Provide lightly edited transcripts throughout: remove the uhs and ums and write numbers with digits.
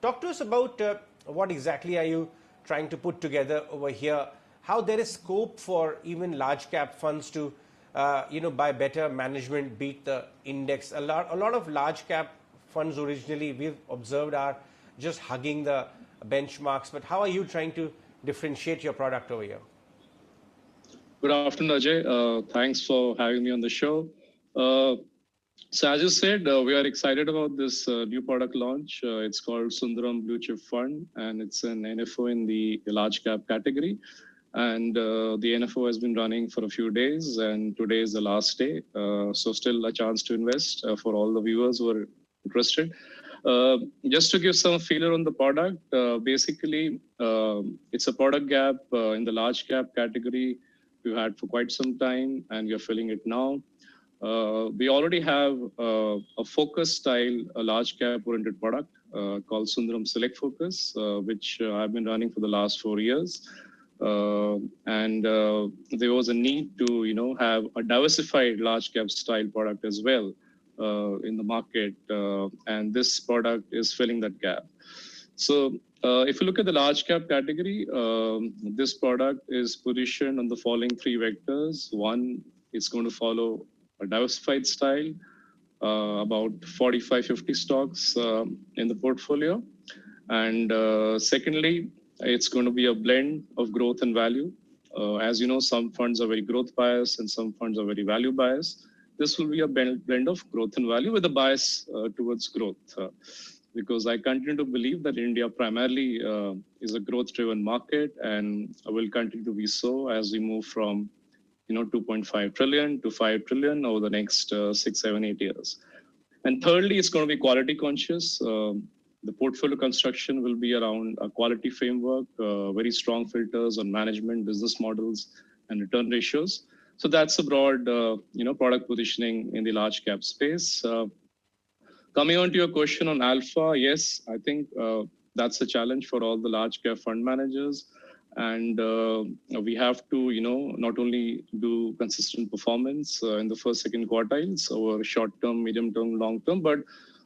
Talk to us about what exactly are you trying to put together over here, how there is scope for even large cap funds to, by better management beat the index. A lot of large cap funds originally we've observed are just hugging the benchmarks, but how are you trying to differentiate your product over here? Good afternoon, Ajay. Thanks for having me on the show. So as you said, we are excited about this new product launch. It's called Sundaram Mutual Fund, and it's an NFO in the large cap category. And the NFO has been running for a few days, and today is the last day. So still a chance to invest for all the viewers who are interested. Just to give some feeler on the product, basically, it's a product gap in the large cap category we've had for quite some time, and we are filling it now. We already have a focus style, a large cap oriented product called Sundaram Select Focus, which I've been running for the last 4 years. And there was a need to, have a diversified large cap style product as well in the market. And this product is filling that gap. So if you look at the large cap category, this product is positioned on the following 3 vectors. One, it's going to follow a diversified style, about 45-50 stocks in the portfolio. And secondly, it's going to be a blend of growth and value. As you know, some funds are very growth biased and some funds are very value biased. This will be a blend of growth and value with a bias towards growth. Because I continue to believe that India primarily is a growth-driven market and will continue to be so as we move from 2.5 trillion to 5 trillion over the next 6, 7, 8 years. And thirdly, it's going to be quality conscious. The portfolio construction will be around a quality framework, very strong filters on management, business models, and return ratios. So that's a broad, product positioning in the large cap space. Coming on to your question on alpha, yes, I think that's a challenge for all the large cap fund managers. And we have to, not only do consistent performance in the first, second quartiles over short term, medium term, long term, but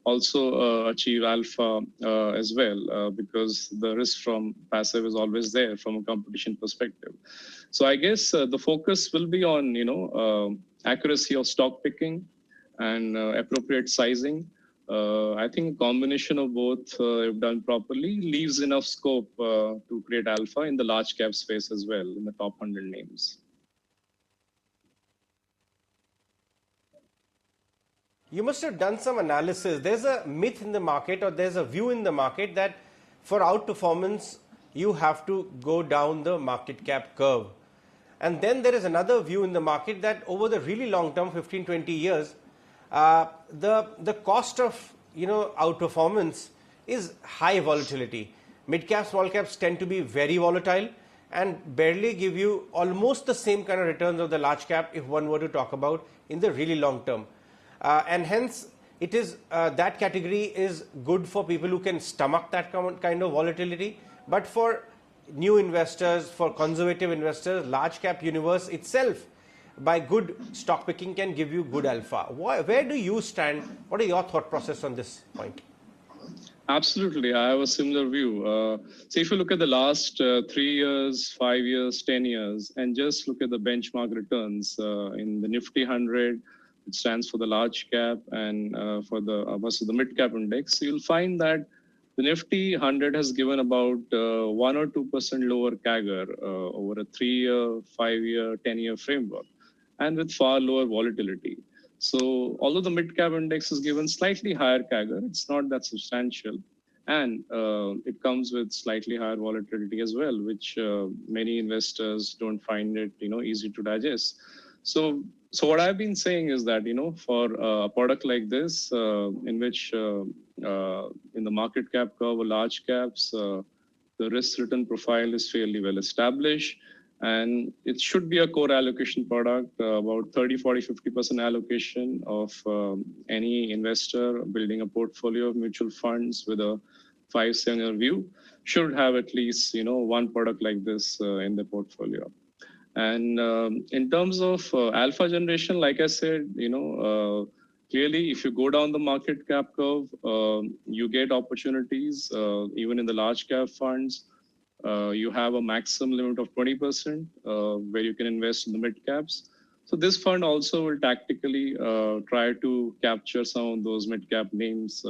also achieve alpha as well, because the risk from passive is always there from a competition perspective. So I guess the focus will be on, accuracy of stock picking and appropriate sizing. I think a combination of both, if done properly, leaves enough scope to create alpha in the large cap space as well, in the top 100 names. You must have done some analysis. There's a myth in the market, or there's a view in the market that for outperformance, you have to go down the market cap curve. And then there is another view in the market that over the really long term, 15, 20 years, the cost of outperformance is high volatility. Mid caps, small caps tend to be very volatile and barely give you almost the same kind of returns of the large cap if one were to talk about in the really long term. And hence, it is that category is good for people who can stomach that kind of volatility. But for new investors, for conservative investors, large cap universe itself, by good stock picking, can give you good alpha. Where do you stand? What are your thought process on this point? Absolutely. I have a similar view. So if you look at the last 3 years, 5 years, 10 years, and just look at the benchmark returns in the Nifty 100, it stands for the large cap, and for the versus the mid cap index, so you'll find that the Nifty 100 has given about 1 or 2% lower CAGR over a 3-year, 5-year, 10-year framework, and with far lower volatility. So although the mid-cap index has given slightly higher CAGR, it's not that substantial. And it comes with slightly higher volatility as well, which many investors don't find it, easy to digest. So what I've been saying is that, for a product like this, in which in the market cap curve or large caps, the risk return profile is fairly well established. And it should be a core allocation product, about 30, 40, 50% allocation of any investor building a portfolio of mutual funds with a 5-7-year view should have at least, one product like this in the portfolio. And in terms of alpha generation, like I said, clearly, if you go down the market cap curve, you get opportunities even in the large cap funds. You have a maximum limit of 20% where you can invest in the mid caps. So this fund also will tactically try to capture some of those mid cap names,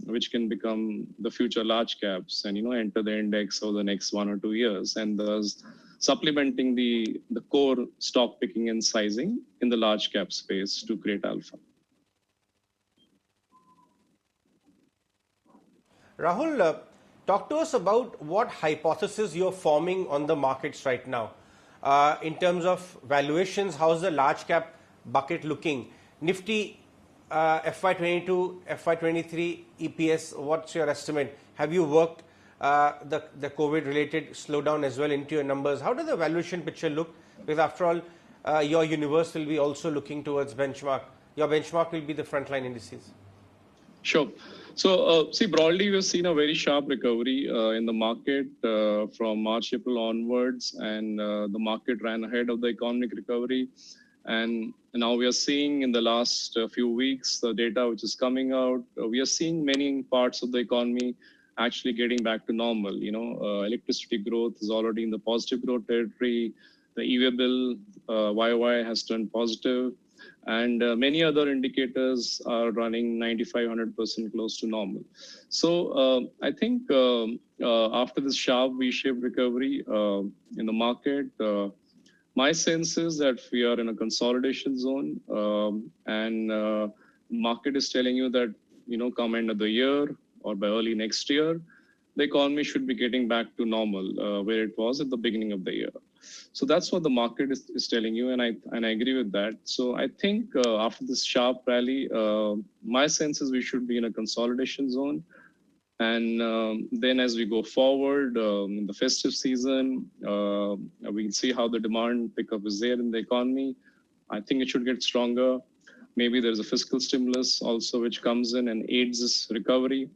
which can become the future large caps, and enter the index over the next 1 or 2 years, and thus supplementing the core stock picking and sizing in the large cap space to create alpha. Rahul, talk to us about what hypothesis you're forming on the markets right now. In terms of valuations, how's the large cap bucket looking? Nifty FY22, FY23 EPS, what's your estimate? Have you worked the COVID related slowdown as well into your numbers? How does the valuation picture look? Because after all, your universe will be also looking towards benchmark. Your benchmark will be the frontline indices. Sure. So, see, broadly, we've seen a very sharp recovery in the market from March, April onwards, and the market ran ahead of the economic recovery. And now we are seeing in the last few weeks, the data which is coming out, we are seeing many parts of the economy actually getting back to normal. Electricity growth is already in the positive growth territory. The EV bill, YOY, has turned positive. And many other indicators are running 95-100% close to normal. So I think after this sharp V-shaped recovery in the market, my sense is that we are in a consolidation zone, and market is telling you that come end of the year or by early next year, the economy should be getting back to normal where it was at the beginning of the year. So that's what the market is telling you, and I agree with that. So I think after this sharp rally, my sense is we should be in a consolidation zone. And then as we go forward in the festive season, we'll see how the demand pickup is there in the economy. I think it should get stronger. Maybe there's a fiscal stimulus also which comes in and aids this recovery.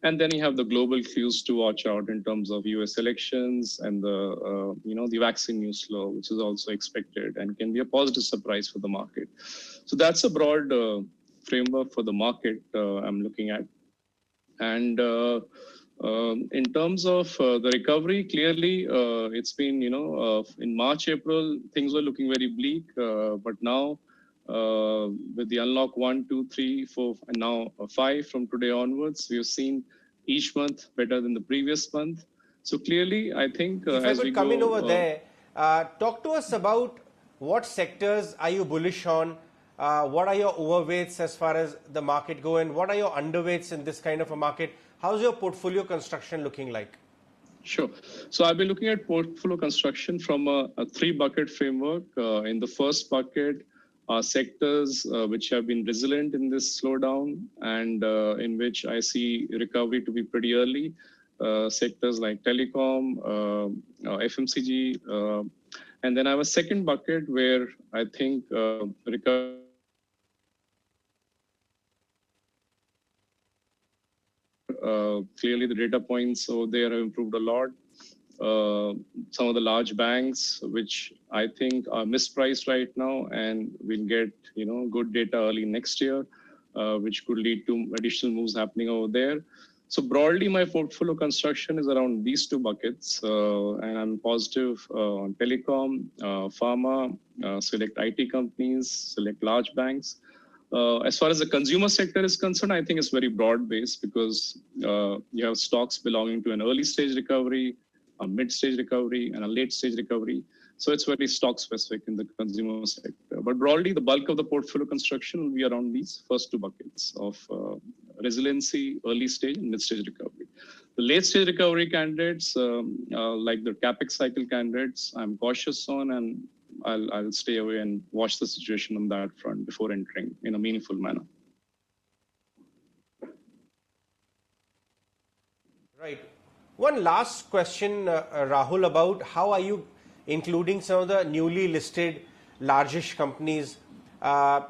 And then you have the global cues to watch out in terms of US elections and the vaccine news flow, which is also expected and can be a positive surprise for the market. So that's a broad framework for the market I'm looking at. And in terms of the recovery, clearly it's been, in March, April, things were looking very bleak. But now with the unlock 1, 2, 3, 4, and now 5 from today onwards, we've seen each month better than the previous month. So clearly, I think if I could come in over there, talk to us about what sectors are you bullish on? What are your overweights as far as the market go, and what are your underweights in this kind of a market? How's your portfolio construction looking like? Sure. So I've been looking at portfolio construction from a 3-bucket framework. In the first bucket, sectors which have been resilient in this slowdown and in which I see recovery to be pretty early. Sectors like telecom, FMCG, and then I have a second bucket where I think recovery clearly the data points over there have improved a lot. Some of the large banks, which I think are mispriced right now, and we'll get good data early next year, which could lead to additional moves happening over there. So broadly, my portfolio construction is around these 2 buckets, and I'm positive on telecom, pharma, select IT companies, select large banks. As far as the consumer sector is concerned, I think it's very broad-based because you have stocks belonging to an early-stage recovery, a mid-stage recovery, and a late-stage recovery. So it's very stock-specific in the consumer sector. But broadly, the bulk of the portfolio construction will be around these first 2 buckets of resiliency, early-stage, and mid-stage recovery. The late-stage recovery candidates, like the CapEx cycle candidates, I'm cautious on, and I'll stay away and watch the situation on that front before entering in a meaningful manner. Right. One last question, Rahul, about how are you including some of the newly listed largish companies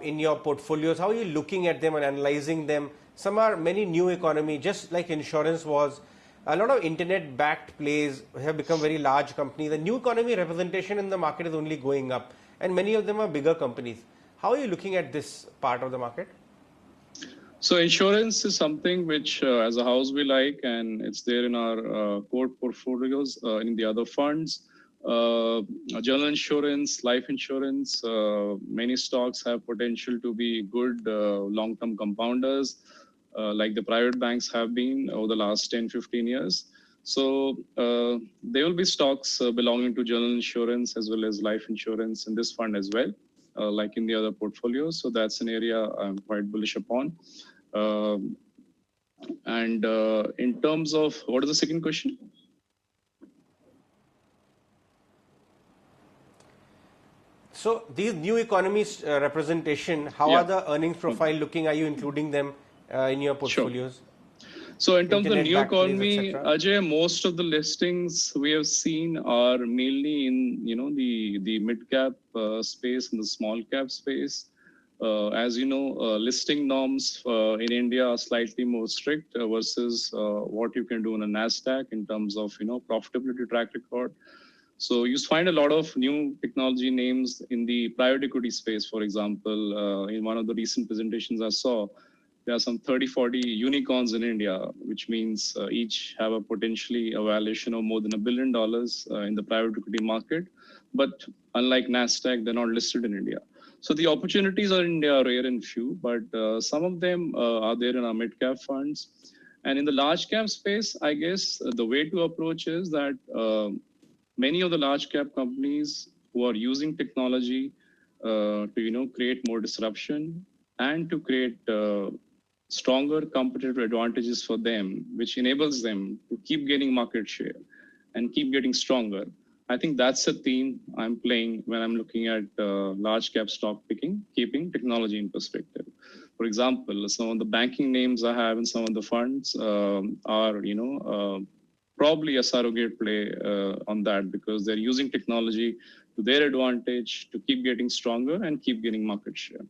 in your portfolios? How are you looking at them and analyzing them? Some are many new economy, just like insurance was. A lot of internet-backed plays have become very large companies. The new economy representation in the market is only going up, and many of them are bigger companies. How are you looking at this part of the market? So insurance is something which, as a house, we like, and it's there in our core portfolios, in the other funds. General insurance, life insurance, many stocks have potential to be good long-term compounders, like the private banks have been over the last 10, 15 years. So there will be stocks belonging to general insurance as well as life insurance in this fund as well, like in the other portfolios. So that's an area I'm quite bullish upon. And in terms of, what is the second question? So these new economies representation, how are the earnings profile looking? Are you including them in your portfolios? Sure. So in terms of the new Internet-backed plays, economy, etc.? Ajay, most of the listings we have seen are mainly in the mid cap space and the small cap space. As you know, listing norms in India are slightly more strict versus what you can do in a Nasdaq in terms of profitability track record. So you find a lot of new technology names in the private equity space. For example, in one of the recent presentations I saw, there are some 30, 40 unicorns in India, which means each have a potentially a valuation of more than $1 billion in the private equity market. But unlike Nasdaq, they're not listed in India. So the opportunities are in India are rare and few, but some of them are there in our mid-cap funds. And in the large cap space, I guess the way to approach is that many of the large cap companies who are using technology to create more disruption and to create stronger competitive advantages for them, which enables them to keep gaining market share and keep getting stronger. I think that's a theme I'm playing when I'm looking at large cap stock picking, keeping technology in perspective. For example, some of the banking names I have in some of the funds are, probably a surrogate play on that, because they're using technology to their advantage to keep getting stronger and keep gaining market share.